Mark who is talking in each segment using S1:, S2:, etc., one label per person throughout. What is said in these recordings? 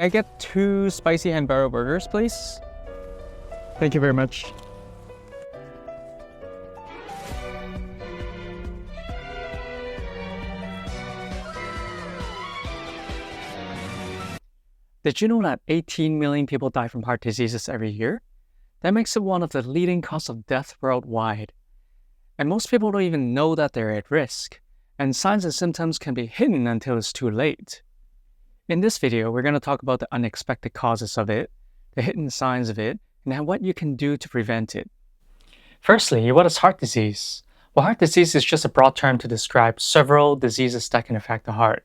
S1: I get 2 spicy hamburger burgers, please.
S2: Thank you very much.
S1: Did you know that 18 million people die from heart diseases every year? That makes it one of the leading causes of death worldwide. And most people don't even know that they're at risk, and signs and symptoms can be hidden until it's too late. In this video, we're going to talk about the unexpected causes of it, the hidden signs of it, and what you can do to prevent it. Firstly, what is heart disease? Well, heart disease is just a broad term to describe several diseases that can affect the heart.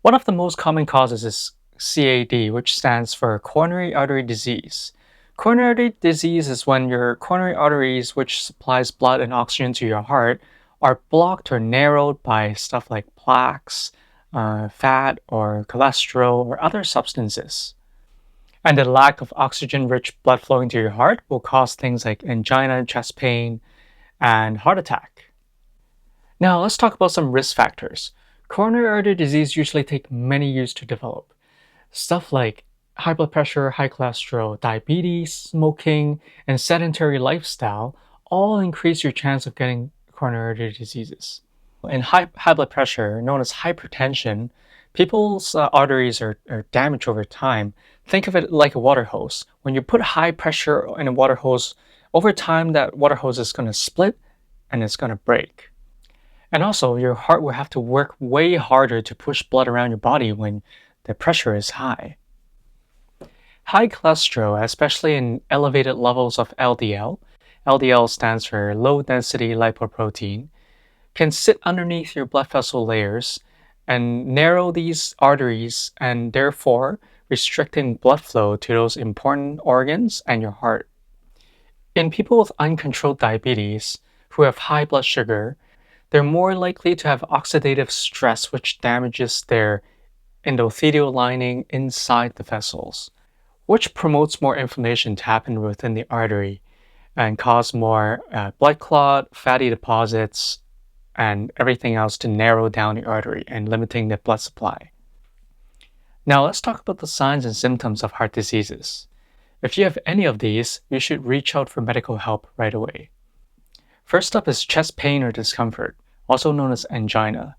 S1: One of the most common causes is CAD, which stands for coronary artery disease. Coronary artery disease is when your coronary arteries, which supplies blood and oxygen to your heart, are blocked or narrowed by stuff like plaques, fat or cholesterol or other substances. And the lack of oxygen-rich blood flowing to your heart will cause things like angina, chest pain, and heart attack. Now let's talk about some risk factors. Coronary artery disease usually takes many years to develop. Stuff like high blood pressure, high cholesterol, diabetes, smoking, and sedentary lifestyle all increase your chance of getting coronary artery diseases. In high blood pressure, known as hypertension, people's arteries are damaged over time. Think of it like a water hose. When you put high pressure in a water hose, over time that water hose is going to split and it's going to break. And also, your heart will have to work way harder to push blood around your body when the pressure is high. High cholesterol, especially in elevated levels of LDL, LDL stands for low density lipoprotein, can sit underneath your blood vessel layers and narrow these arteries and therefore restricting blood flow to those important organs and your heart. In people with uncontrolled diabetes who have high blood sugar, they're more likely to have oxidative stress, which damages their endothelial lining inside the vessels, which promotes more inflammation to happen within the artery and cause more blood clot, fatty deposits, and everything else to narrow down the artery and limiting the blood supply. Now let's talk about the signs and symptoms of heart diseases. If you have any of these, you should reach out for medical help right away. First up is chest pain or discomfort, also known as angina.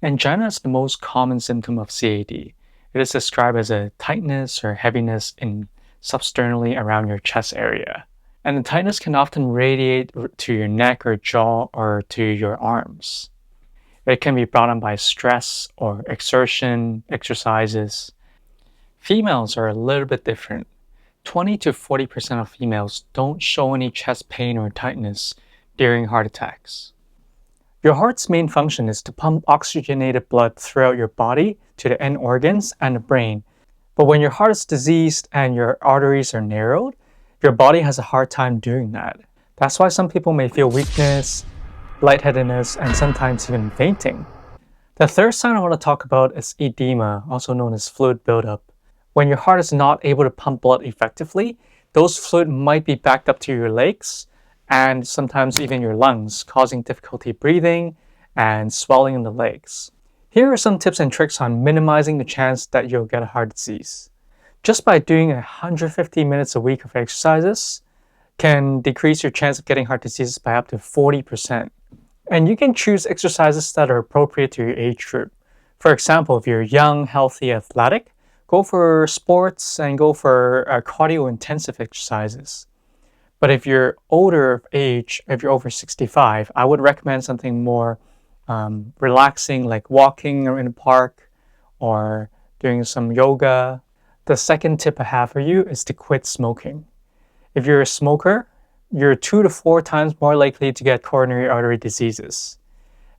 S1: Angina is the most common symptom of CAD. It is described as a tightness or heaviness substernally around your chest area. And the tightness can often radiate to your neck or jaw or to your arms. It can be brought on by stress or exertion, exercises. Females are a little bit different. 20 to 40% of females don't show any chest pain or tightness during heart attacks. Your heart's main function is to pump oxygenated blood throughout your body to the end organs and the brain. But when your heart is diseased and your arteries are narrowed, your body has a hard time doing that. That's why some people may feel weakness, lightheadedness, and sometimes even fainting. The third sign I want to talk about is edema, also known as fluid buildup. When your heart is not able to pump blood effectively, those fluid might be backed up to your legs and sometimes even your lungs, causing difficulty breathing and swelling in the legs. Here are some tips and tricks on minimizing the chance that you'll get a heart disease. Just by doing 150 minutes a week of exercises can decrease your chance of getting heart disease by up to 40%. And you can choose exercises that are appropriate to your age group. For example, if you're young, healthy, athletic, go for sports and go for cardio-intensive exercises. But if you're older age, if you're over 65, I would recommend something more relaxing, like walking in a park or doing some yoga. The second tip I have for you is to quit smoking. If you're a smoker, you're 2 to 4 times more likely to get coronary artery diseases.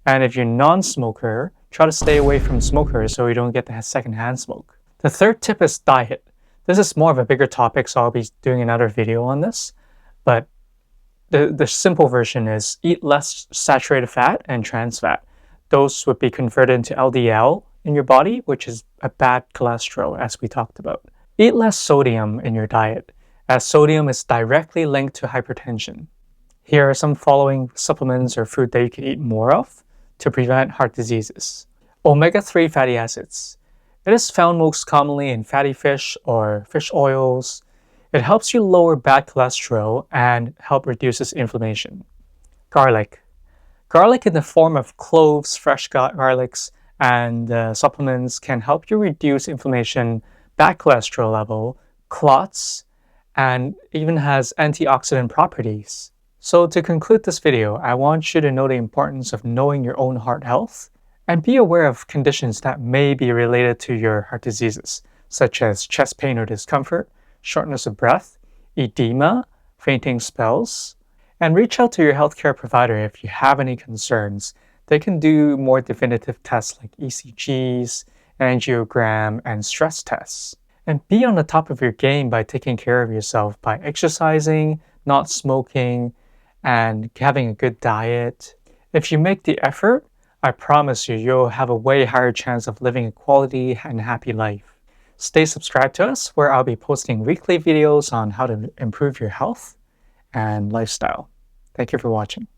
S1: And if you're a non-smoker, try to stay away from smokers so you don't get the secondhand smoke. The third tip is diet. This is more of a bigger topic, so I'll be doing another video on this. But the simple version is eat less saturated fat and trans fat. Those would be converted into LDL in your body, which is a bad cholesterol, as we talked about. Eat less sodium in your diet, as sodium is directly linked to hypertension. Here are some following supplements or food that you can eat more of to prevent heart diseases. Omega-3 fatty acids. It is found most commonly in fatty fish or fish oils. It helps you lower bad cholesterol and help reduces inflammation. Garlic. Garlic in the form of cloves, fresh garlics, and supplements can help you reduce inflammation, bad cholesterol level, clots, and even has antioxidant properties. So to conclude this video, I want you to know the importance of knowing your own heart health and be aware of conditions that may be related to your heart diseases, such as chest pain or discomfort, shortness of breath, edema, fainting spells, and reach out to your healthcare provider if you have any concerns. They can do more definitive tests like ECGs, angiogram, and stress tests. And be on the top of your game by taking care of yourself by exercising, not smoking, and having a good diet. If you make the effort, I promise you, you'll have a way higher chance of living a quality and happy life. Stay subscribed to us, where I'll be posting weekly videos on how to improve your health and lifestyle. Thank you for watching.